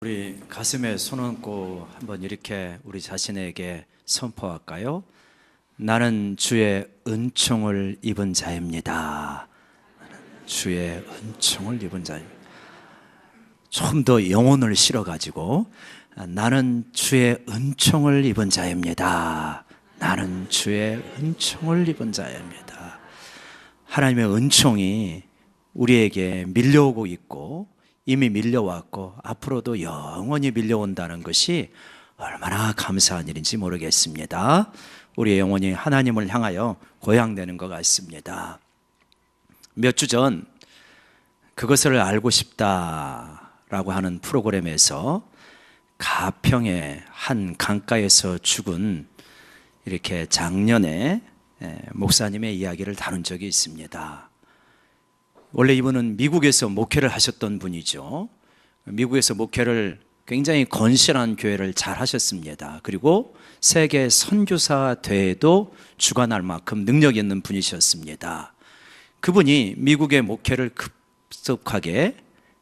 우리 가슴에 손 얹고 한번 이렇게 우리 자신에게 선포할까요? 나는 주의 은총을 입은 자입니다. 주의 은총을 입은 자입니다. 좀 더 영혼을 실어가지고 나는 주의 은총을 입은 자입니다. 나는 주의 은총을 입은 자입니다. 하나님의 은총이 우리에게 밀려오고 있고 이미 밀려왔고 앞으로도 영원히 밀려온다는 것이 얼마나 감사한 일인지 모르겠습니다. 우리의 영혼이 하나님을 향하여 고향되는 것 같습니다. 몇 주 전 그것을 알고 싶다라고 하는 프로그램에서 가평의 한 강가에서 죽은 이렇게 장년의 목사님의 이야기를 다룬 적이 있습니다. 원래 이분은 미국에서 목회를 하셨던 분이죠. 미국에서 목회를 굉장히 건실한 교회를 잘 하셨습니다. 그리고 세계 선교사 대회도 주관할 만큼 능력 있는 분이셨습니다. 그분이 미국의 목회를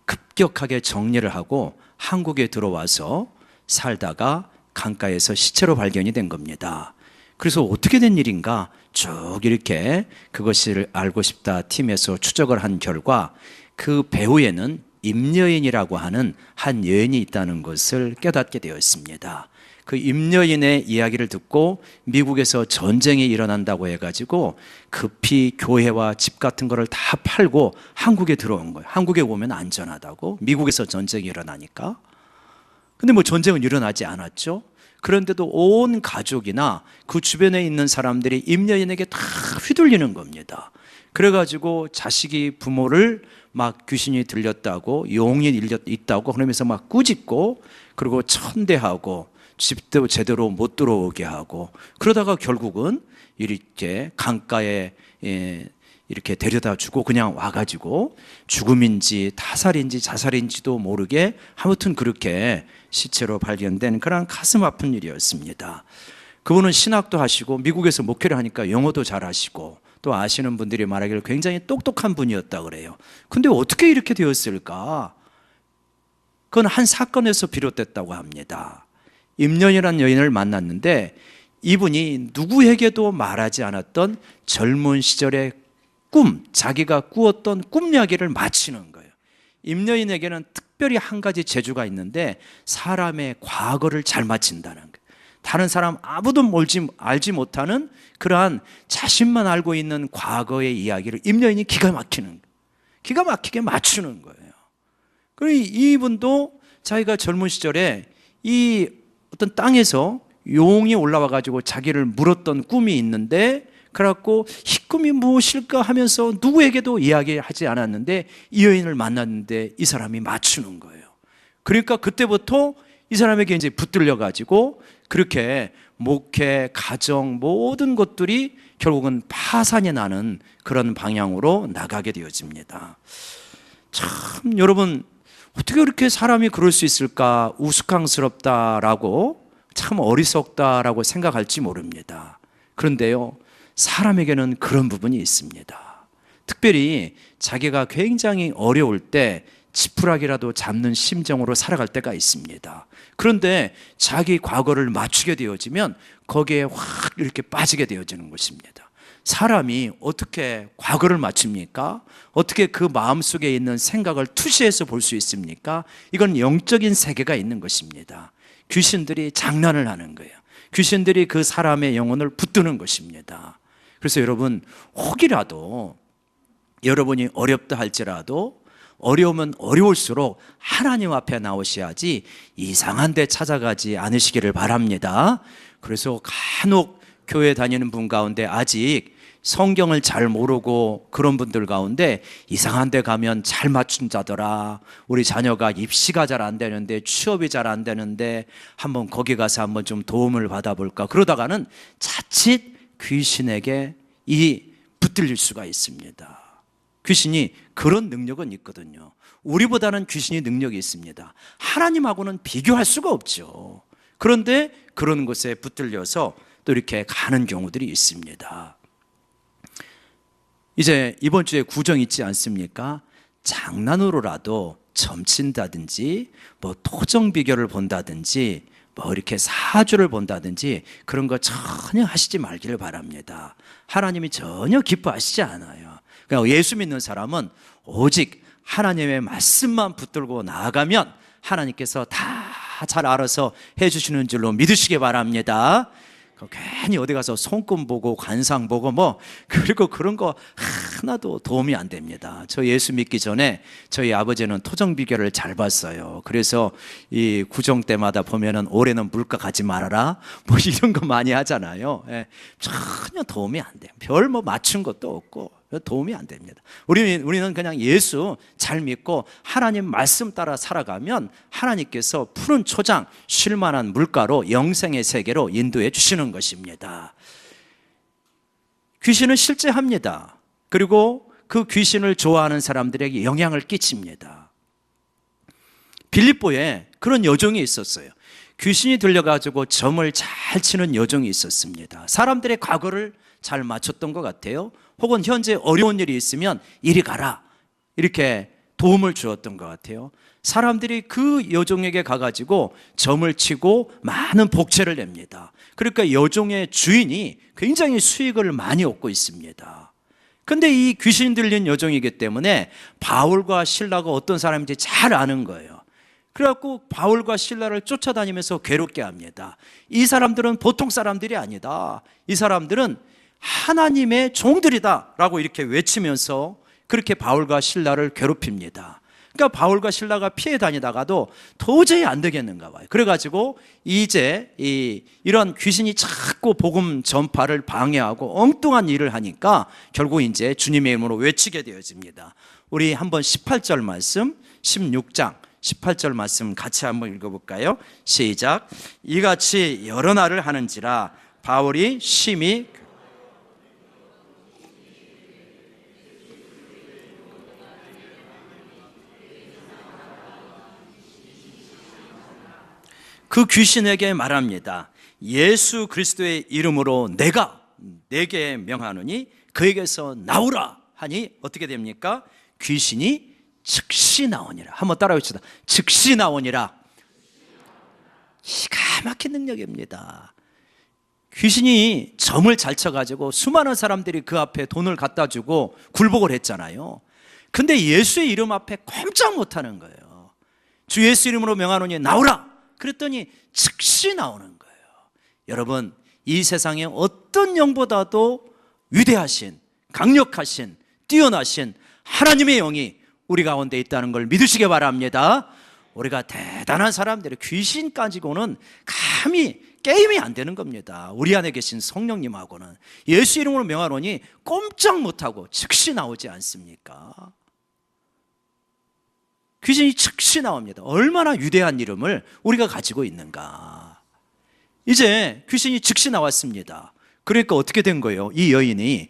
급격하게 정리를 하고 한국에 들어와서 살다가 강가에서 시체로 발견이 된 겁니다. 그래서 어떻게 된 일인가 쭉 이렇게 그것을 알고 싶다 팀에서 추적을 한 결과 그 배후에는 임여인이라고 하는 한 여인이 있다는 것을 깨닫게 되었습니다. 그 임여인의 이야기를 듣고 미국에서 전쟁이 일어난다고 해가지고 급히 교회와 집 같은 거를 다 팔고 한국에 들어온 거예요. 한국에 오면 안전하다고, 미국에서 전쟁이 일어나니까. 근데 뭐 전쟁은 일어나지 않았죠. 그런데도 온 가족이나 그 주변에 있는 사람들이 임여인에게 다 휘둘리는 겁니다. 그래가지고 자식이 부모를 막 귀신이 들렸다고, 용이 있다고 그러면서 막 꾸짖고, 그리고 천대하고 집도 제대로 못 들어오게 하고, 그러다가 결국은 이렇게 강가에 이렇게 데려다 주고 그냥 와가지고 죽음인지 타살인지 자살인지도 모르게 아무튼 그렇게 시체로 발견된 그런 가슴 아픈 일이었습니다. 그분은 신학도 하시고 미국에서 목회를 하니까 영어도 잘하시고 또 아시는 분들이 말하기를 굉장히 똑똑한 분이었다 그래요. 근데 어떻게 이렇게 되었을까? 그건 한 사건에서 비롯됐다고 합니다. 임년이라는 여인을 만났는데 이분이 누구에게도 말하지 않았던 젊은 시절의 꿈, 자기가 꾸었던 꿈 이야기를 마치는 거예요. 임여인에게는 특별히 한 가지 재주가 있는데 사람의 과거를 잘 마친다는 거예요. 다른 사람 아무도 알지 못하는 그러한 자신만 알고 있는 과거의 이야기를 임여인이 기가 막히게 맞추는 거예요. 그리고 이분도 자기가 젊은 시절에 이 어떤 땅에서 용이 올라와 가지고 자기를 물었던 꿈이 있는데, 그래갖고 이 꿈이 무엇일까 하면서 누구에게도 이야기하지 않았는데 이 여인을 만났는데 이 사람이 맞추는 거예요. 그러니까 그때부터 이 사람에게 이제 붙들려 가지고 그렇게 목회, 가정 모든 것들이 결국은 파산이 나는 그런 방향으로 나가게 되어집니다. 참 여러분, 어떻게 그렇게 사람이 그럴 수 있을까? 우스꽝스럽다라고, 참 어리석다라고 생각할지 모릅니다. 그런데요, 사람에게는 그런 부분이 있습니다. 특별히 자기가 굉장히 어려울 때 지푸라기라도 잡는 심정으로 살아갈 때가 있습니다. 그런데 자기 과거를 맞추게 되어지면 거기에 확 이렇게 빠지게 되어지는 것입니다. 사람이 어떻게 과거를 맞춥니까? 어떻게 그 마음속에 있는 생각을 투시해서 볼 수 있습니까? 이건 영적인 세계가 있는 것입니다. 귀신들이 장난을 하는 거예요. 귀신들이 그 사람의 영혼을 붙드는 것입니다. 그래서 여러분, 혹이라도 여러분이 어렵다 할지라도 어려우면 어려울수록 하나님 앞에 나오셔야지 이상한 데 찾아가지 않으시기를 바랍니다. 그래서 간혹 교회 다니는 분 가운데 아직 성경을 잘 모르고 그런 분들 가운데 이상한 데 가면 잘 맞춘 자더라, 우리 자녀가 입시가 잘 안 되는데 취업이 잘 안 되는데 한번 거기 가서 한번 좀 도움을 받아볼까, 그러다가는 자칫 귀신에게 붙들릴 수가 있습니다. 귀신이 그런 능력은 있거든요. 우리보다는 귀신이 능력이 있습니다. 하나님하고는 비교할 수가 없죠. 그런데 그런 것에 붙들려서 또 이렇게 가는 경우들이 있습니다. 이제 이번 주에 구정 있지 않습니까? 장난으로라도 점친다든지 뭐 토정 비결을 본다든지 뭐 이렇게 사주를 본다든지 그런 거 전혀 하시지 말기를 바랍니다. 하나님이 전혀 기뻐하시지 않아요. 그냥 예수 믿는 사람은 오직 하나님의 말씀만 붙들고 나아가면 하나님께서 다 잘 알아서 해주시는 줄로 믿으시기 바랍니다. 괜히 어디 가서 손금 보고 관상 보고 뭐 그리고 그런 거 하나도 도움이 안 됩니다. 저 예수 믿기 전에 저희 아버지는 토정 비결을 잘 봤어요. 그래서 이 구정 때마다 보면은 올해는 물가 가지 말아라 뭐 이런 거 많이 하잖아요. 예, 전혀 도움이 안 돼요. 별 뭐 맞춘 것도 없고 도움이 안 됩니다. 우리는 그냥 예수 잘 믿고 하나님 말씀 따라 살아가면 하나님께서 푸른 초장 쉴만한 물가로 영생의 세계로 인도해 주시는 것입니다. 귀신은 실제 합니다. 그리고 그 귀신을 좋아하는 사람들에게 영향을 끼칩니다. 빌립보에 그런 여종이 있었어요. 귀신이 들려가지고 점을 잘 치는 여종이 있었습니다. 사람들의 과거를 잘 맞췄던 것 같아요. 혹은 현재 어려운 일이 있으면 이리 가라 이렇게 도움을 주었던 것 같아요. 사람들이 그 여종에게 가가지고 점을 치고 많은 복채를 냅니다. 그러니까 여종의 주인이 굉장히 수익을 많이 얻고 있습니다. 근데 이 귀신 들린 여종이기 때문에 바울과 실라가 어떤 사람인지 잘 아는 거예요. 그래갖고 바울과 실라를 쫓아다니면서 괴롭게 합니다. 이 사람들은 보통 사람들이 아니다. 이 사람들은 하나님의 종들이다 라고 이렇게 외치면서 그렇게 바울과 실라를 괴롭힙니다. 그러니까 바울과 실라가 피해 다니다가도 도저히 안 되겠는가 봐요. 그래가지고 이제 이런 귀신이 자꾸 복음 전파를 방해하고 엉뚱한 일을 하니까 결국 이제 주님의 이름으로 외치게 되어집니다. 우리 한번 18절 말씀 16장 18절 말씀 같이 한번 읽어볼까요? 시작. 이같이 여러 날을 하는지라 바울이 심히 그 귀신에게 말합니다. 예수 그리스도의 이름으로 내게 명하노니 그에게서 나오라 하니 어떻게 됩니까? 귀신이 즉시 나오니라. 한번 따라 외치다. 즉시 나오니라. 기가 막힌 능력입니다. 귀신이 점을 잘 쳐가지고 수많은 사람들이 그 앞에 돈을 갖다 주고 굴복을 했잖아요. 근데 예수의 이름 앞에 꼼짝 못하는 거예요. 주 예수 이름으로 명하노니 나오라. 그랬더니 즉시 나오는 거예요. 여러분, 이 세상에 어떤 영보다도 위대하신, 강력하신, 뛰어나신 하나님의 영이 우리 가운데 있다는 걸 믿으시기 바랍니다. 우리가 대단한 사람들이 귀신 가지고는 감히 게임이 안 되는 겁니다. 우리 안에 계신 성령님하고는 예수 이름으로 명하노니 꼼짝 못하고 즉시 나오지 않습니까? 귀신이 즉시 나옵니다. 얼마나 위대한 이름을 우리가 가지고 있는가. 이제 귀신이 즉시 나왔습니다. 그러니까 어떻게 된 거예요? 이 여인이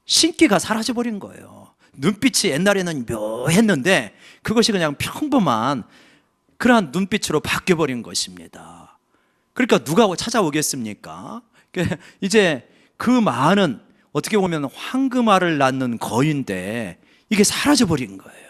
신기가 사라져버린 거예요. 눈빛이 옛날에는 묘했는데 그것이 그냥 평범한 그러한 눈빛으로 바뀌어버린 것입니다. 그러니까 누가 찾아오겠습니까? 이제 그 많은 어떻게 보면 황금알을 낳는 거인데 이게 사라져버린 거예요.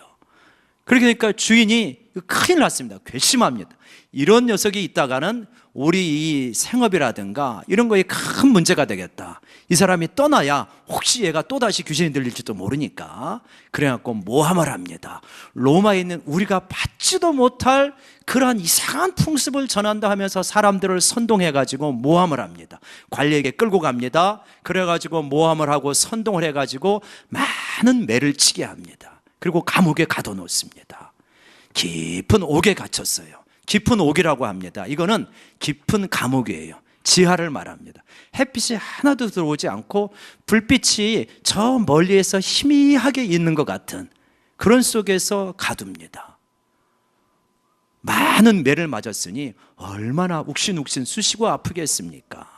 그러니까 주인이 큰일 났습니다. 괘씸합니다. 이런 녀석이 있다가는 우리 이 생업이라든가 이런 거에 큰 문제가 되겠다. 이 사람이 떠나야 혹시 얘가 또다시 귀신이 들릴지도 모르니까 그래갖고 모함을 합니다. 로마에 있는 우리가 받지도 못할 그러한 이상한 풍습을 전한다 하면서 사람들을 선동해가지고 모함을 합니다. 관리에게 끌고 갑니다. 그래가지고 모함을 하고 선동을 해가지고 많은 매를 치게 합니다. 그리고 감옥에 가둬놓습니다. 깊은 옥에 갇혔어요. 깊은 옥이라고 합니다. 이거는 깊은 감옥이에요. 지하를 말합니다. 햇빛이 하나도 들어오지 않고 불빛이 저 멀리에서 희미하게 있는 것 같은 그런 속에서 가둡니다. 많은 매를 맞았으니 얼마나 욱신욱신 쑤시고 아프겠습니까?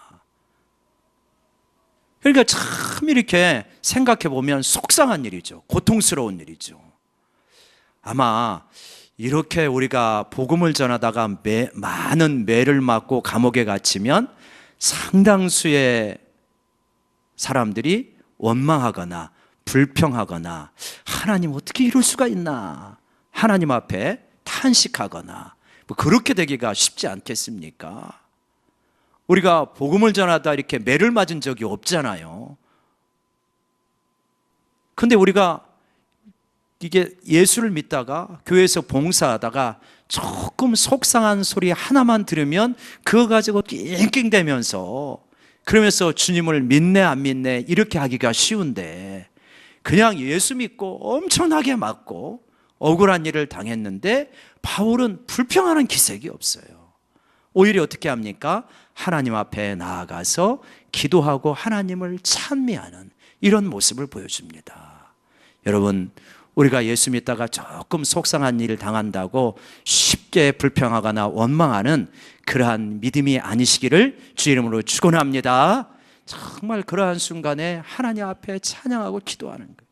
그러니까 참 이렇게 생각해 보면 속상한 일이죠. 고통스러운 일이죠. 아마 이렇게 우리가 복음을 전하다가 많은 매를 맞고 감옥에 갇히면 상당수의 사람들이 원망하거나 불평하거나 하나님 어떻게 이럴 수가 있나 하나님 앞에 탄식하거나 뭐 그렇게 되기가 쉽지 않겠습니까? 우리가 복음을 전하다 이렇게 매를 맞은 적이 없잖아요. 근데 우리가 이게 예수를 믿다가 교회에서 봉사하다가 조금 속상한 소리 하나만 들으면 그거 가지고 낑낑대면서 그러면서 주님을 믿네 안 믿네 이렇게 하기가 쉬운데, 그냥 예수 믿고 엄청나게 맞고 억울한 일을 당했는데 바울은 불평하는 기색이 없어요. 오히려 어떻게 합니까? 하나님 앞에 나아가서 기도하고 하나님을 찬미하는 이런 모습을 보여줍니다. 여러분, 우리가 예수 믿다가 조금 속상한 일을 당한다고 쉽게 불평하거나 원망하는 그러한 믿음이 아니시기를 주의 이름으로 축원합니다. 정말 그러한 순간에 하나님 앞에 찬양하고 기도하는 거예요.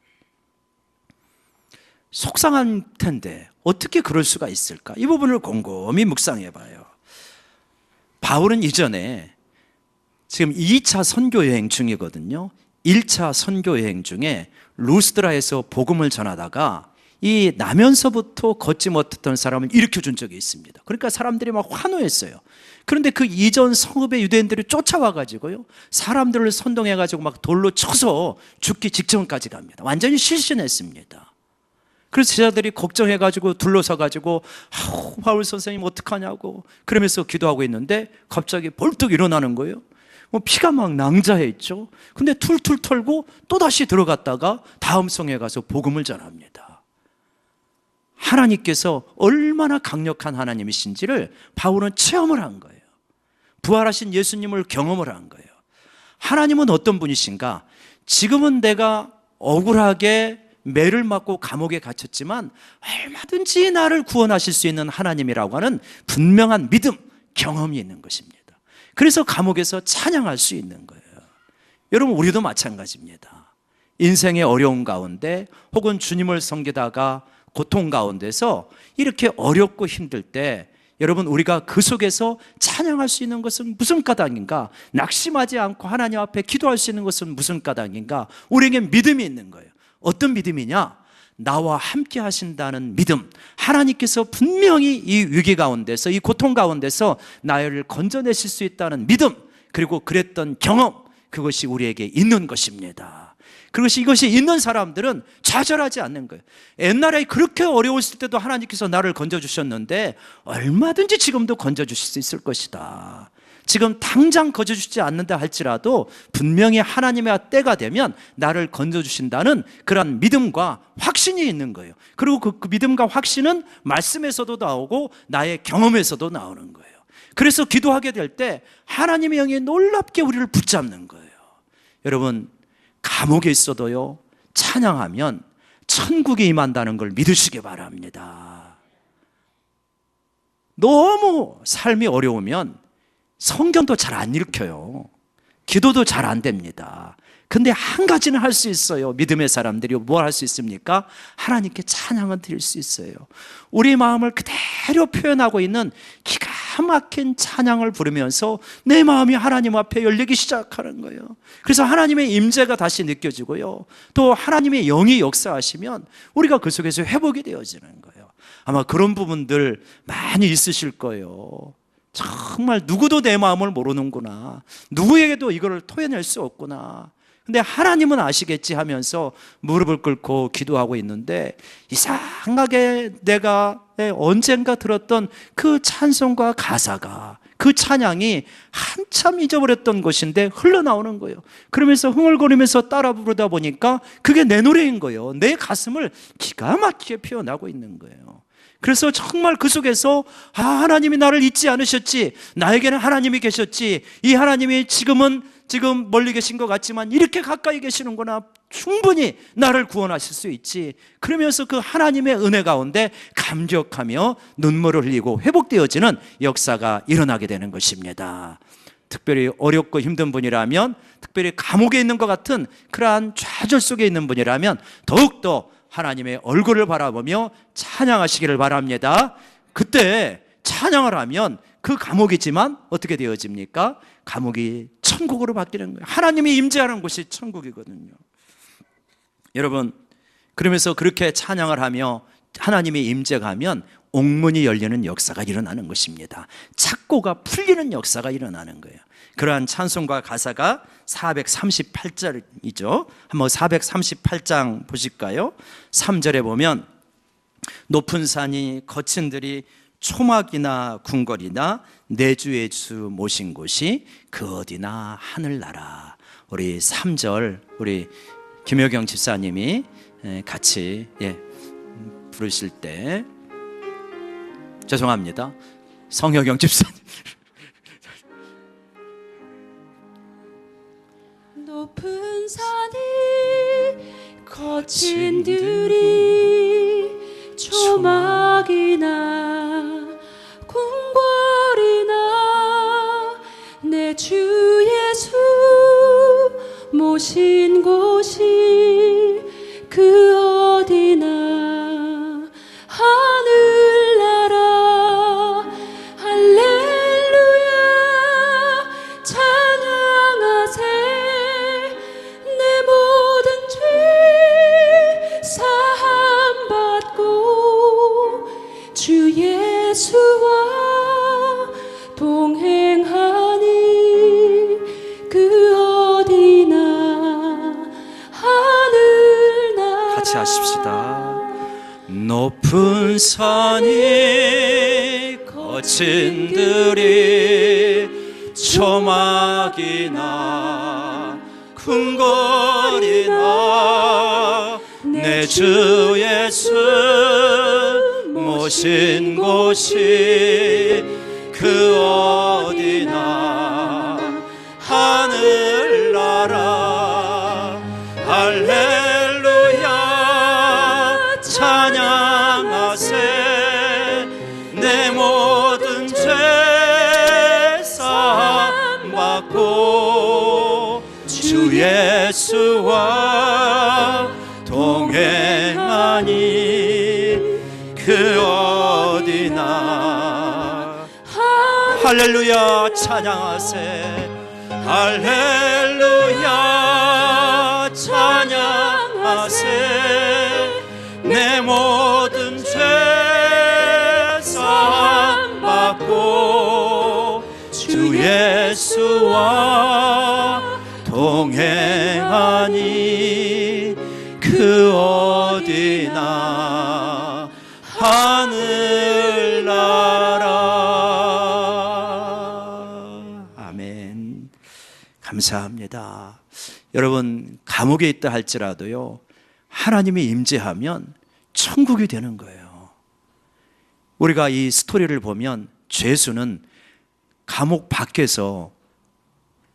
속상한 텐데 어떻게 그럴 수가 있을까? 이 부분을 곰곰이 묵상해 봐요. 바울은 이전에 지금 2차 선교 여행 중이거든요. 1차 선교 여행 중에 루스드라에서 복음을 전하다가 이 나면서부터 걷지 못했던 사람을 일으켜준 적이 있습니다. 그러니까 사람들이 막 환호했어요. 그런데 그 이전 성읍의 유대인들이 쫓아와가지고요, 사람들을 선동해가지고 막 돌로 쳐서 죽기 직전까지 갑니다. 완전히 실신했습니다. 그래서 제자들이 걱정해가지고 둘러서가지고 바울 선생님 어떡하냐고 그러면서 기도하고 있는데 갑자기 벌떡 일어나는 거예요. 피가 막 낭자해 있죠. 근데 툴툴 털고 또다시 들어갔다가 다음 성에 가서 복음을 전합니다. 하나님께서 얼마나 강력한 하나님이신지를 바울은 체험을 한 거예요. 부활하신 예수님을 경험을 한 거예요. 하나님은 어떤 분이신가? 지금은 내가 억울하게 매를 맞고 감옥에 갇혔지만 얼마든지 나를 구원하실 수 있는 하나님이라고 하는 분명한 믿음, 경험이 있는 것입니다. 그래서 감옥에서 찬양할 수 있는 거예요. 여러분, 우리도 마찬가지입니다. 인생의 어려운 가운데 혹은 주님을 섬기다가 고통 가운데서 이렇게 어렵고 힘들 때 여러분, 우리가 그 속에서 찬양할 수 있는 것은 무슨 까닭인가? 낙심하지 않고 하나님 앞에 기도할 수 있는 것은 무슨 까닭인가? 우리에게 믿음이 있는 거예요. 어떤 믿음이냐? 나와 함께 하신다는 믿음. 하나님께서 분명히 이 위기 가운데서, 이 고통 가운데서 나를 건져내실 수 있다는 믿음, 그리고 그랬던 경험, 그것이 우리에게 있는 것입니다. 그것이 이것이 있는 사람들은 좌절하지 않는 거예요. 옛날에 그렇게 어려웠을 때도 하나님께서 나를 건져주셨는데 얼마든지 지금도 건져주실 수 있을 것이다. 지금 당장 건져주시지 않는다 할지라도 분명히 하나님의 때가 되면 나를 건져주신다는 그런 믿음과 확신이 있는 거예요. 그리고 그 믿음과 확신은 말씀에서도 나오고 나의 경험에서도 나오는 거예요. 그래서 기도하게 될 때 하나님의 영이 놀랍게 우리를 붙잡는 거예요. 여러분, 감옥에 있어도요, 찬양하면 천국에 임한다는 걸 믿으시기 바랍니다. 너무 삶이 어려우면 성경도 잘 안 읽혀요. 기도도 잘 안 됩니다. 근데 한 가지는 할 수 있어요. 믿음의 사람들이 뭘 할 수 있습니까? 하나님께 찬양은 드릴 수 있어요. 우리 마음을 그대로 표현하고 있는 기가 막힌 찬양을 부르면서 내 마음이 하나님 앞에 열리기 시작하는 거예요. 그래서 하나님의 임재가 다시 느껴지고요, 또 하나님의 영이 역사하시면 우리가 그 속에서 회복이 되어지는 거예요. 아마 그런 부분들 많이 있으실 거예요. 정말 누구도 내 마음을 모르는구나, 누구에게도 이걸 토해낼 수 없구나, 근데 하나님은 아시겠지 하면서 무릎을 꿇고 기도하고 있는데 이상하게 내가 언젠가 들었던 그 찬송과 가사가, 그 찬양이 한참 잊어버렸던 것인데 흘러나오는 거예요. 그러면서 흥얼거리면서 따라 부르다 보니까 그게 내 노래인 거예요. 내 가슴을 기가 막히게 표현하고 있는 거예요. 그래서 정말 그 속에서 하나님이 나를 잊지 않으셨지, 나에게는 하나님이 계셨지, 이 하나님이 지금 멀리 계신 것 같지만 이렇게 가까이 계시는구나, 충분히 나를 구원하실 수 있지, 그러면서 그 하나님의 은혜 가운데 감격하며 눈물을 흘리고 회복되어지는 역사가 일어나게 되는 것입니다. 특별히 어렵고 힘든 분이라면, 특별히 감옥에 있는 것 같은 그러한 좌절 속에 있는 분이라면 더욱더 하나님의 얼굴을 바라보며 찬양하시기를 바랍니다. 그때 찬양을 하면 그 감옥이지만 어떻게 되어집니까? 감옥이 천국으로 바뀌는 거예요. 하나님이 임재하는 곳이 천국이거든요. 여러분, 그러면서 그렇게 찬양을 하며 하나님의 임재가 하면 옥문이 열리는 역사가 일어나는 것입니다. 착고가 풀리는 역사가 일어나는 거예요. 그러한 찬송가 가사가 438절이죠. 한번 438장 보실까요? 3절에 보면 높은 산이 거친 들이 초막이나 궁궐이나 내 주의 주 모신 곳이 그 어디나 하늘나라. 우리 3절 우리 김효경 집사님이 같이 부르실 때, 죄송합니다, 성효경 집사님. 높은 산이 거친 들이 초막이나 궁궐이나 내 주 예수 모신 곳이 그 어디나 하늘나라. 할렐루야 찬양하세. 내 모든 죄 사함 받고 주 예수와 동행하니 그 어디나 하늘나라. 같이 하십시다. 높은 산이 거친 들이 초막이나 궁궐이나 내 주 예수 모신 곳이 그 어디나 하늘나라. 할렐루야 찬양하세. 내 모든 죄 사함 받고 주 예수와 동행하니 그 어디나. 할렐루야 찬양하세. 할렐루야 찬양하세. 내 모든 죄 사함 받고 주 예수와 동행하니 그 어디나 하늘나라. 아멘. 감사합니다. 여러분, 감옥에 있다 할지라도요, 하나님이 임재하면 천국이 되는 거예요. 우리가 이 스토리를 보면 죄수는 감옥 밖에서,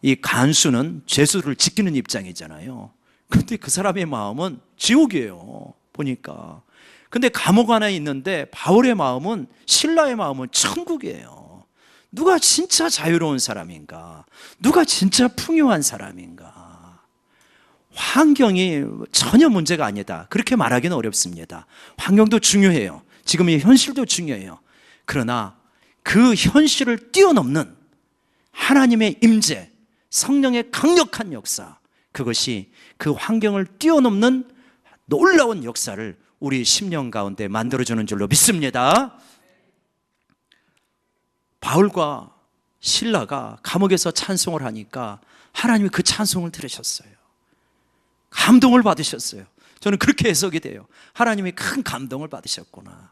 이 간수는 죄수를 지키는 입장이잖아요. 근데 그 사람의 마음은 지옥이에요, 보니까. 근데 감옥 안에 있는데 바울의 마음은, 실라의 마음은 천국이에요. 누가 진짜 자유로운 사람인가? 누가 진짜 풍요한 사람인가? 환경이 전혀 문제가 아니다, 그렇게 말하기는 어렵습니다. 환경도 중요해요. 지금의 현실도 중요해요. 그러나 그 현실을 뛰어넘는 하나님의 임재, 성령의 강력한 역사, 그것이 그 환경을 뛰어넘는 놀라운 역사를 우리 심령 가운데 만들어주는 줄로 믿습니다. 바울과 실라가 감옥에서 찬송을 하니까 하나님이 그 찬송을 들으셨어요. 감동을 받으셨어요. 저는 그렇게 해석이 돼요. 하나님이 큰 감동을 받으셨구나.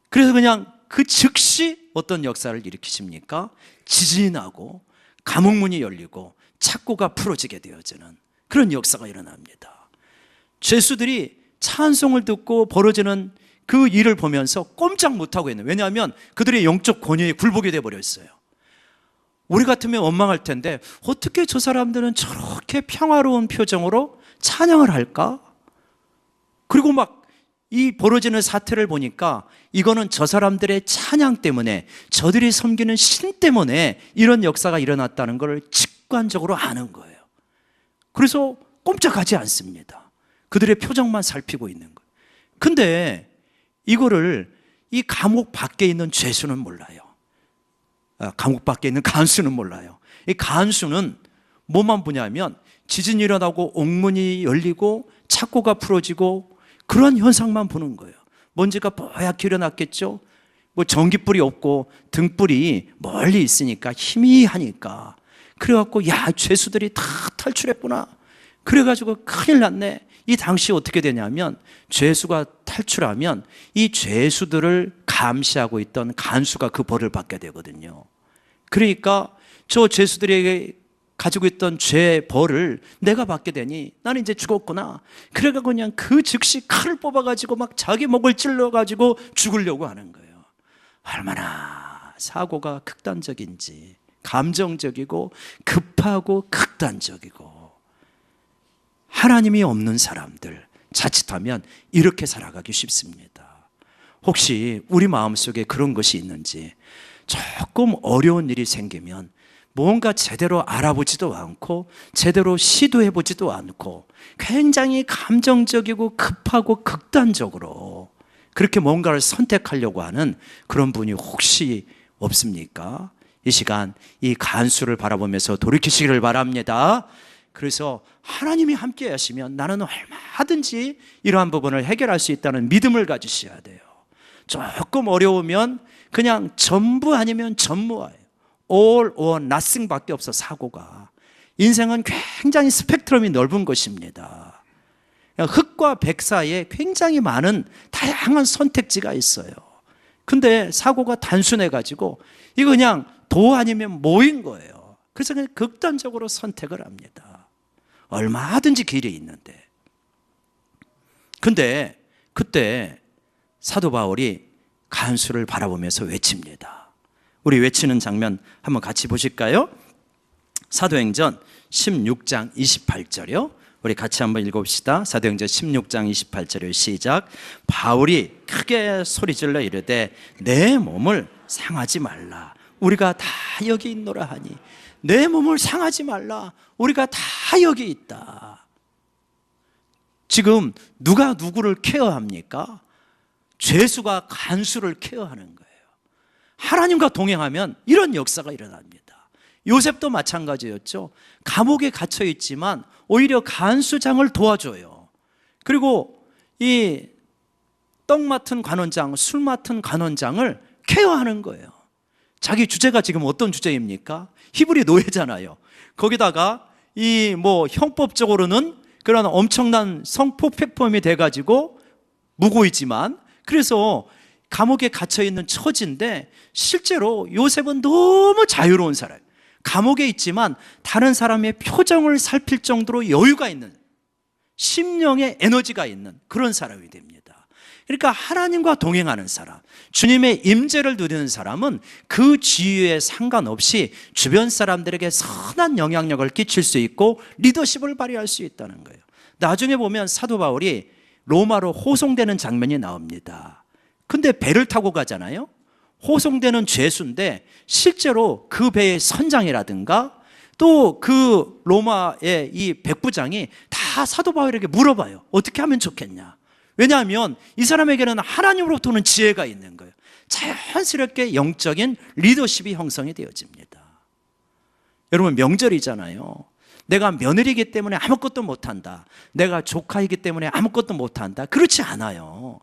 그래서 그냥 그 즉시 어떤 역사를 일으키십니까? 지진이 나고 감옥문이 열리고 착고가 풀어지게 되어지는 그런 역사가 일어납니다. 죄수들이 찬송을 듣고 벌어지는 그 일을 보면서 꼼짝 못하고 있는, 왜냐하면 그들의 영적 권위에 굴복이 되어버렸어요. 우리 같으면 원망할 텐데 어떻게 저 사람들은 저렇게 평화로운 표정으로 찬양을 할까? 그리고 막 이 벌어지는 사태를 보니까 이거는 저 사람들의 찬양 때문에, 저들이 섬기는 신 때문에 이런 역사가 일어났다는 걸 직관적으로 아는 거예요. 그래서 꼼짝하지 않습니다. 그들의 표정만 살피고 있는 거예요. 근데 이거를 이 감옥 밖에 있는 죄수는 몰라요. 감옥 밖에 있는 간수는 몰라요. 이 간수는 뭐만 보냐면 지진이 일어나고 옥문이 열리고 착고가 풀어지고 그런 현상만 보는 거예요. 먼지가 뽀얗게 일어났겠죠. 뭐 전기불이 없고 등불이 멀리 있으니까 희미하니까. 그래갖고 야, 죄수들이 다 탈출했구나. 그래가지고 큰일 났네. 이 당시 어떻게 되냐면 죄수가 탈출하면 이 죄수들을 감시하고 있던 간수가 그 벌을 받게 되거든요. 그러니까 저 죄수들에게 가지고 있던 죄 벌을 내가 받게 되니 나는 이제 죽었구나. 그래가지고 그냥 그 즉시 칼을 뽑아가지고 막 자기 목을 찔러가지고 죽으려고 하는 거예요. 얼마나 사고가 극단적인지, 감정적이고 급하고 극단적이고. 하나님이 없는 사람들 자칫하면 이렇게 살아가기 쉽습니다. 혹시 우리 마음속에 그런 것이 있는지, 조금 어려운 일이 생기면 뭔가 제대로 알아보지도 않고 제대로 시도해보지도 않고 굉장히 감정적이고 급하고 극단적으로 그렇게 뭔가를 선택하려고 하는 그런 분이 혹시 없습니까? 이 시간 이 간수를 바라보면서 돌이키시기를 바랍니다. 그래서 하나님이 함께 하시면 나는 얼마든지 이러한 부분을 해결할 수 있다는 믿음을 가지셔야 돼요. 조금 어려우면 그냥 전부 아니면 전무예요. all or nothing 밖에 없어. 사고가, 인생은 굉장히 스펙트럼이 넓은 것입니다. 흑과 백 사이에 굉장히 많은 다양한 선택지가 있어요. 근데 사고가 단순해가지고 이거 그냥 도 아니면 모인 거예요. 그래서 그냥 극단적으로 선택을 합니다. 얼마든지 길이 있는데. 근데 그때 사도 바울이 간수를 바라보면서 외칩니다. 우리 외치는 장면 한번 같이 보실까요? 사도행전 16장 28절이요. 우리 같이 한번 읽어봅시다. 사도행전 16장 28절을 시작. 바울이 크게 소리질러 이르되 내 몸을 상하지 말라. 우리가 다 여기 있노라 하니. 내 몸을 상하지 말라. 우리가 다 여기 있다. 지금 누가 누구를 케어합니까? 죄수가 간수를 케어하는 거예요. 하나님과 동행하면 이런 역사가 일어납니다. 요셉도 마찬가지였죠. 감옥에 갇혀 있지만 오히려 간수장을 도와줘요. 그리고 이 떡 맡은 관원장, 술 맡은 관원장을 케어하는 거예요. 자기 주제가 지금 어떤 주제입니까? 히브리 노예잖아요. 거기다가 이 뭐 형법적으로는 그런 엄청난 성폭행범이 돼가지고 무고이지만, 그래서 감옥에 갇혀 있는 처지인데 실제로 요셉은 너무 자유로운 사람. 감옥에 있지만 다른 사람의 표정을 살필 정도로 여유가 있는, 심령의 에너지가 있는 그런 사람이 됩니다. 그러니까 하나님과 동행하는 사람, 주님의 임재를 누리는 사람은 그 지위에 상관없이 주변 사람들에게 선한 영향력을 끼칠 수 있고 리더십을 발휘할 수 있다는 거예요. 나중에 보면 사도 바울이 로마로 호송되는 장면이 나옵니다. 근데 배를 타고 가잖아요. 호송되는 죄수인데 실제로 그 배의 선장이라든가 또 그 로마의 이 백부장이 다 사도 바울에게 물어봐요. 어떻게 하면 좋겠냐. 왜냐하면 이 사람에게는 하나님으로부터 오는 지혜가 있는 거예요. 자연스럽게 영적인 리더십이 형성이 되어집니다. 여러분, 명절이잖아요. 내가 며느리이기 때문에 아무것도 못한다, 내가 조카이기 때문에 아무것도 못한다, 그렇지 않아요.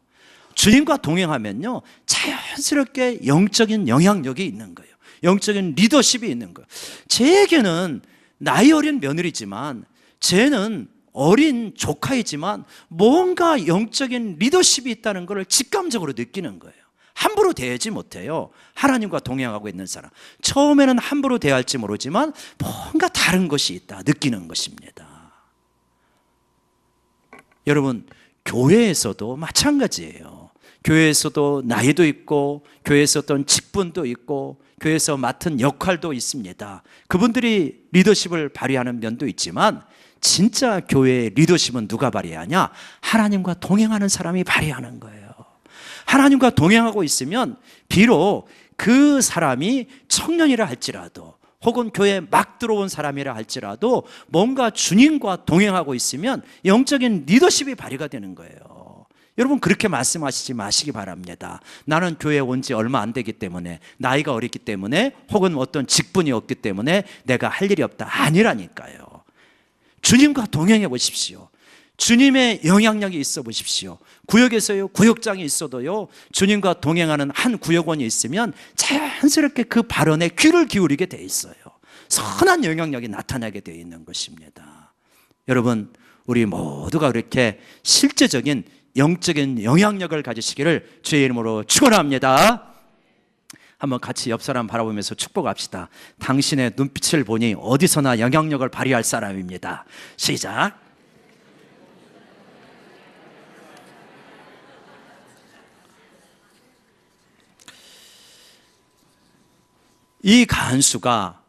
주님과 동행하면요 자연스럽게 영적인 영향력이 있는 거예요. 영적인 리더십이 있는 거예요. 제에게는 나이 어린 며느리지만, 쟤는 어린 조카이지만 뭔가 영적인 리더십이 있다는 걸 직감적으로 느끼는 거예요. 함부로 대하지 못해요. 하나님과 동행하고 있는 사람, 처음에는 함부로 대할지 모르지만 뭔가 다른 것이 있다 느끼는 것입니다. 여러분, 교회에서도 마찬가지예요. 교회에서도 나이도 있고 교회에서 어떤 직분도 있고 교회에서 맡은 역할도 있습니다. 그분들이 리더십을 발휘하는 면도 있지만 진짜 교회의 리더십은 누가 발휘하냐? 하나님과 동행하는 사람이 발휘하는 거예요. 하나님과 동행하고 있으면 비록 그 사람이 청년이라 할지라도 혹은 교회에 막 들어온 사람이라 할지라도 뭔가 주님과 동행하고 있으면 영적인 리더십이 발휘가 되는 거예요. 여러분, 그렇게 말씀하시지 마시기 바랍니다. 나는 교회에 온 지 얼마 안 되기 때문에, 나이가 어리기 때문에, 혹은 어떤 직분이 없기 때문에 내가 할 일이 없다. 아니라니까요. 주님과 동행해 보십시오. 주님의 영향력이 있어 보십시오. 구역에서요, 구역장이 있어도요, 주님과 동행하는 한 구역원이 있으면 자연스럽게 그 발언에 귀를 기울이게 돼 있어요. 선한 영향력이 나타나게 되어 있는 것입니다. 여러분, 우리 모두가 그렇게 실제적인 영적인 영향력을 가지시기를 주의 이름으로 축원합니다. 한번 같이 옆 사람 바라보면서 축복합시다. 당신의 눈빛을 보니 어디서나 영향력을 발휘할 사람입니다. 시작. 이 간수가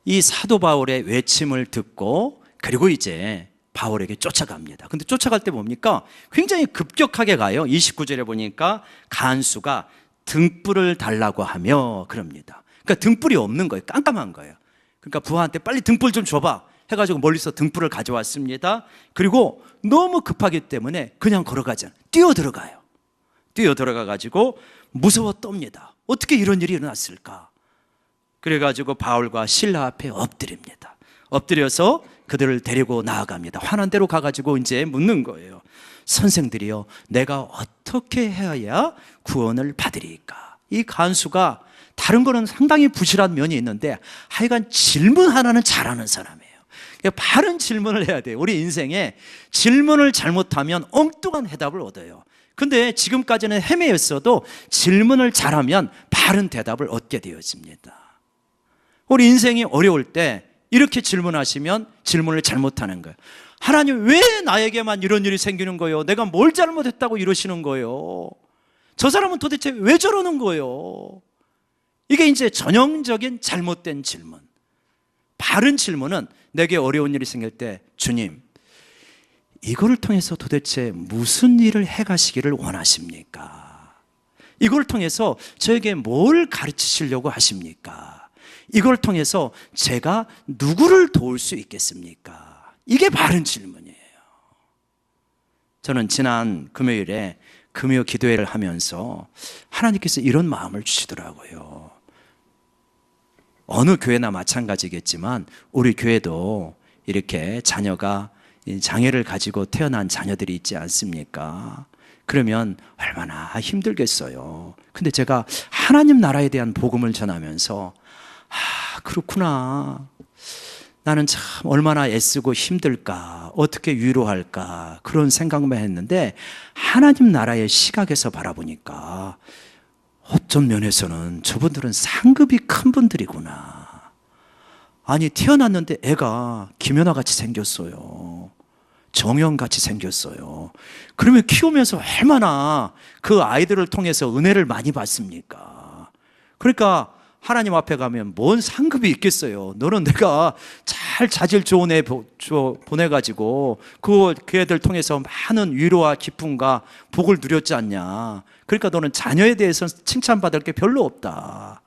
이 사도 바울의 외침을 듣고 그리고 이제 바울에게 쫓아갑니다. 근데 쫓아갈 때 뭡니까? 굉장히 급격하게 가요. 29절에 보니까 간수가 등불을 달라고 하며 그럽니다. 그러니까 등불이 없는 거예요. 깜깜한 거예요. 그러니까 부하한테 빨리 등불 좀 줘봐 해가지고 멀리서 등불을 가져왔습니다. 그리고 너무 급하기 때문에 그냥 걸어가지 않아요. 뛰어 들어가가지고 무서워 떱니다. 어떻게 이런 일이 일어났을까? 그래가지고 바울과 실라 앞에 엎드립니다. 엎드려서 그들을 데리고 나아갑니다. 환한 데로 가가지고 이제 묻는 거예요. 선생들이요, 내가 어떻게 해야 구원을 받으리까? 이 간수가 다른 거는 상당히 부실한 면이 있는데 하여간 질문 하나는 잘하는 사람이에요. 바른 질문을 해야 돼요. 우리 인생에 질문을 잘못하면 엉뚱한 해답을 얻어요. 근데 지금까지는 헤매였어도 질문을 잘하면 바른 대답을 얻게 되어집니다. 우리 인생이 어려울 때 이렇게 질문하시면 질문을 잘못하는 거예요. 하나님, 왜 나에게만 이런 일이 생기는 거예요? 내가 뭘 잘못했다고 이러시는 거예요? 저 사람은 도대체 왜 저러는 거예요? 이게 이제 전형적인 잘못된 질문. 바른 질문은 내게 어려운 일이 생길 때, 주님, 이거를 통해서 도대체 무슨 일을 해가시기를 원하십니까? 이걸 통해서 저에게 뭘 가르치시려고 하십니까? 이걸 통해서 제가 누구를 도울 수 있겠습니까? 이게 바른 질문이에요. 저는 지난 금요일에 금요 기도회를 하면서 하나님께서 이런 마음을 주시더라고요. 어느 교회나 마찬가지겠지만 우리 교회도 이렇게 자녀가 장애를 가지고 태어난 자녀들이 있지 않습니까? 그러면 얼마나 힘들겠어요. 근데 제가 하나님 나라에 대한 복음을 전하면서 그렇구나. 나는 참 얼마나 애쓰고 힘들까, 어떻게 위로할까, 그런 생각만 했는데 하나님 나라의 시각에서 바라보니까 어떤 면에서는 저분들은 상급이 큰 분들이구나. 아니, 태어났는데 애가 김연아같이 생겼어요. 정연같이 생겼어요. 그러면 키우면서 얼마나 그 아이들을 통해서 은혜를 많이 받습니까? 그러니까 하나님 앞에 가면 뭔 상급이 있겠어요. 너는 내가 잘 자질 좋은 애 보내가지고 그 애들 통해서 많은 위로와 기쁨과 복을 누렸지 않냐. 그러니까 너는 자녀에 대해서 칭찬받을 게 별로 없다.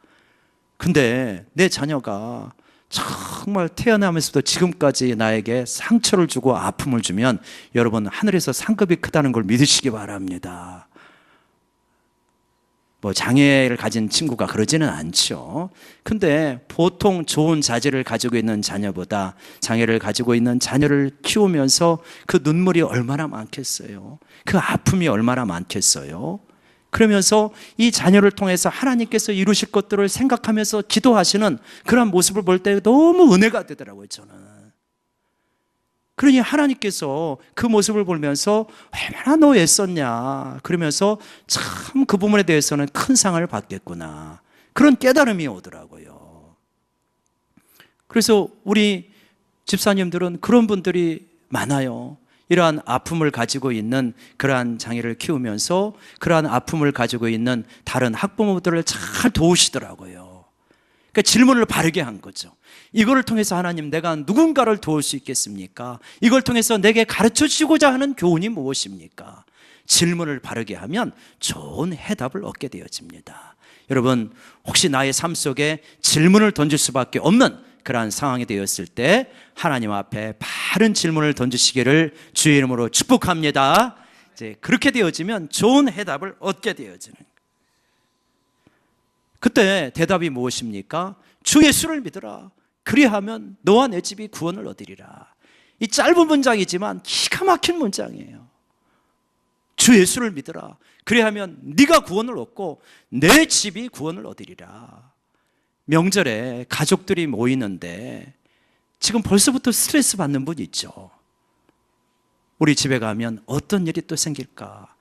근데 내 자녀가 정말 태어나면서부터 지금까지 나에게 상처를 주고 아픔을 주면 여러분, 하늘에서 상급이 크다는 걸 믿으시기 바랍니다. 뭐 장애를 가진 친구가 그러지는 않죠. 근데 보통 좋은 자질을 가지고 있는 자녀보다 장애를 가지고 있는 자녀를 키우면서 그 눈물이 얼마나 많겠어요. 그 아픔이 얼마나 많겠어요. 그러면서 이 자녀를 통해서 하나님께서 이루실 것들을 생각하면서 기도하시는 그런 모습을 볼 때 너무 은혜가 되더라고요, 저는. 그러니 하나님께서 그 모습을 보면서 얼마나 너 애썼냐, 그러면서 참 그 부분에 대해서는 큰 상을 받겠구나, 그런 깨달음이 오더라고요. 그래서 우리 집사님들은 그런 분들이 많아요. 이러한 아픔을 가지고 있는 그러한 장애를 키우면서 그러한 아픔을 가지고 있는 다른 학부모들을 잘 도우시더라고요. 그러니까 질문을 바르게 한 거죠. 이거를 통해서 하나님, 내가 누군가를 도울 수 있겠습니까? 이걸 통해서 내게 가르쳐 주시고자 하는 교훈이 무엇입니까? 질문을 바르게 하면 좋은 해답을 얻게 되어집니다. 여러분, 혹시 나의 삶 속에 질문을 던질 수밖에 없는 그러한 상황이 되었을 때 하나님 앞에 바른 질문을 던지시기를 주의 이름으로 축복합니다. 이제 그렇게 되어지면 좋은 해답을 얻게 되어지는 거예요. 그때 대답이 무엇입니까? 주 예수를 믿으라. 그리하면 너와 내 집이 구원을 얻으리라. 이 짧은 문장이지만 기가 막힌 문장이에요. 주 예수를 믿으라. 그래야하면 네가 구원을 얻고 내 집이 구원을 얻으리라. 명절에 가족들이 모이는데 지금 벌써부터 스트레스 받는 분 있죠. 우리 집에 가면 어떤 일이 또 생길까?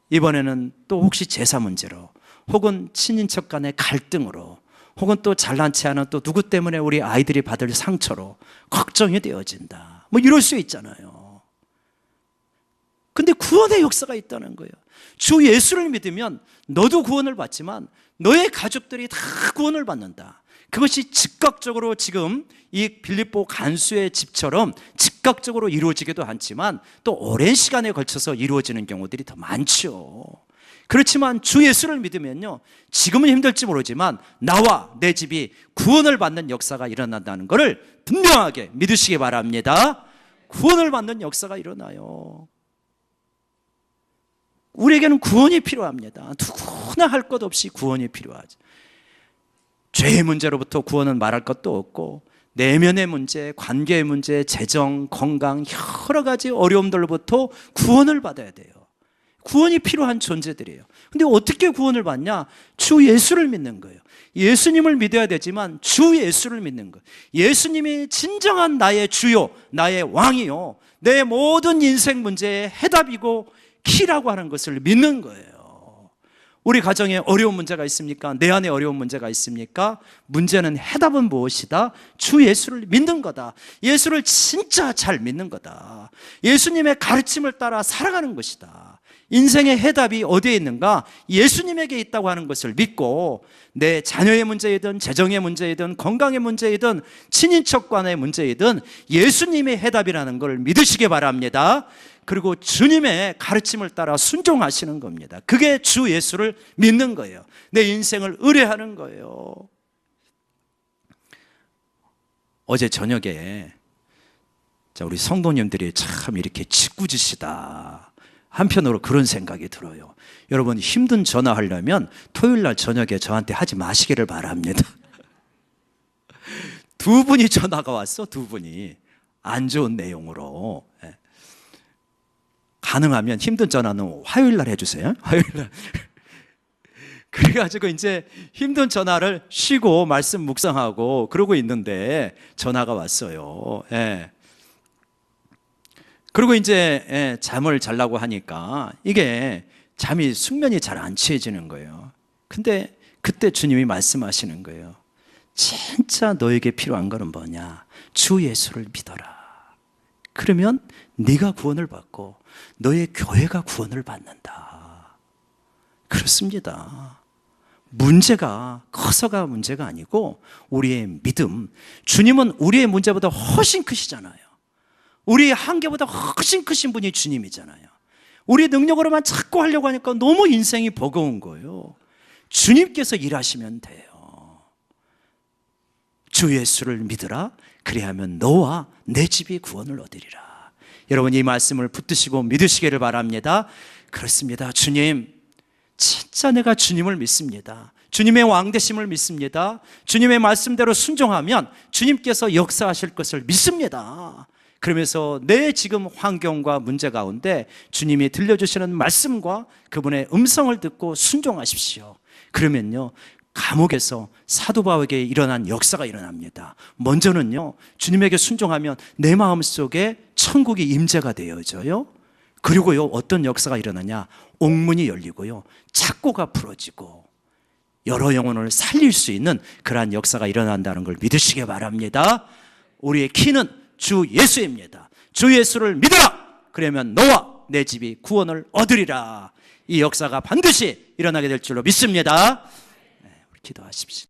이번에는 또 혹시 제사 문제로, 혹은 친인척 간의 갈등으로, 혹은 또 잘난 체 하는 또 누구 때문에 우리 아이들이 받을 상처로 걱정이 되어진다. 뭐 이럴 수 있잖아요. 근데 구원의 역사가 있다는 거예요. 주 예수를 믿으면 너도 구원을 받지만 너의 가족들이 다 구원을 받는다. 그것이 즉각적으로 지금 이 빌립보 간수의 집처럼 즉각적으로 이루어지기도 하지만 또 오랜 시간에 걸쳐서 이루어지는 경우들이 더 많죠. 그렇지만 주 예수를 믿으면요, 지금은 힘들지 모르지만 나와 내 집이 구원을 받는 역사가 일어난다는 것을 분명하게 믿으시기 바랍니다. 구원을 받는 역사가 일어나요. 우리에게는 구원이 필요합니다. 누구나 할 것 없이 구원이 필요하죠. 죄의 문제로부터 구원은 말할 것도 없고, 내면의 문제, 관계의 문제, 재정, 건강, 여러 가지 어려움들로부터 구원을 받아야 돼요. 구원이 필요한 존재들이에요. 근데 어떻게 구원을 받냐? 주 예수를 믿는 거예요. 예수님을 믿어야 되지만 주 예수를 믿는 거예요. 예수님이 진정한 나의 주요, 나의 왕이요, 내 모든 인생 문제의 해답이고 키라고 하는 것을 믿는 거예요. 우리 가정에 어려운 문제가 있습니까? 내 안에 어려운 문제가 있습니까? 문제는, 해답은 무엇이다? 주 예수를 믿는 거다. 예수를 진짜 잘 믿는 거다. 예수님의 가르침을 따라 살아가는 것이다. 인생의 해답이 어디에 있는가? 예수님에게 있다고 하는 것을 믿고, 내 자녀의 문제이든 재정의 문제이든 건강의 문제이든 친인척 간의 문제이든 예수님의 해답이라는 걸 믿으시기 바랍니다. 그리고 주님의 가르침을 따라 순종하시는 겁니다. 그게 주 예수를 믿는 거예요. 내 인생을 의뢰하는 거예요. 어제 저녁에 우리 성도님들이 참 이렇게 짓궂으시다. 한편으로 그런 생각이 들어요. 여러분, 힘든 전화하려면 토요일 날 저녁에 저한테 하지 마시기를 바랍니다. 두 분이 전화가 왔어. 두 분이 안 좋은 내용으로. 가능하면 힘든 전화는 화요일 날 해주세요. 화요일 날. 그래가지고 이제 힘든 전화를 쉬고 말씀 묵상하고 그러고 있는데 전화가 왔어요. 그리고 이제 잠을 자려고 하니까 이게 잠이 숙면이 잘 안 취해지는 거예요. 근데 그때 주님이 말씀하시는 거예요. 진짜 너에게 필요한 거는 뭐냐? 주 예수를 믿어라. 그러면 네가 구원을 받고 너의 교회가 구원을 받는다. 그렇습니다. 문제가 커서가 문제가 아니고 우리의 믿음. 주님은 우리의 문제보다 훨씬 크시잖아요. 우리의 한계보다 훨씬 크신 분이 주님이잖아요. 우리의 능력으로만 자꾸 하려고 하니까 너무 인생이 버거운 거예요. 주님께서 일하시면 돼요. 주 예수를 믿으라. 그리하면 너와 내 집이 구원을 얻으리라. 여러분, 이 말씀을 붙드시고 믿으시기를 바랍니다. 그렇습니다. 주님, 진짜 내가 주님을 믿습니다. 주님의 왕되심을 믿습니다. 주님의 말씀대로 순종하면 주님께서 역사하실 것을 믿습니다. 그러면서 내 지금 환경과 문제 가운데 주님이 들려주시는 말씀과 그분의 음성을 듣고 순종하십시오. 그러면요, 감옥에서 사도 바울에게 일어난 역사가 일어납니다. 먼저는요, 주님에게 순종하면 내 마음속에 천국이 임재가 되어져요. 그리고요, 어떤 역사가 일어나냐? 옥문이 열리고요, 착고가 풀어지고 여러 영혼을 살릴 수 있는 그러한 역사가 일어난다는 걸 믿으시기 바랍니다. 우리의 키는 주 예수입니다. 주 예수를 믿어라. 그러면 너와 내 집이 구원을 얻으리라. 이 역사가 반드시 일어나게 될 줄로 믿습니다. 기도하십시오.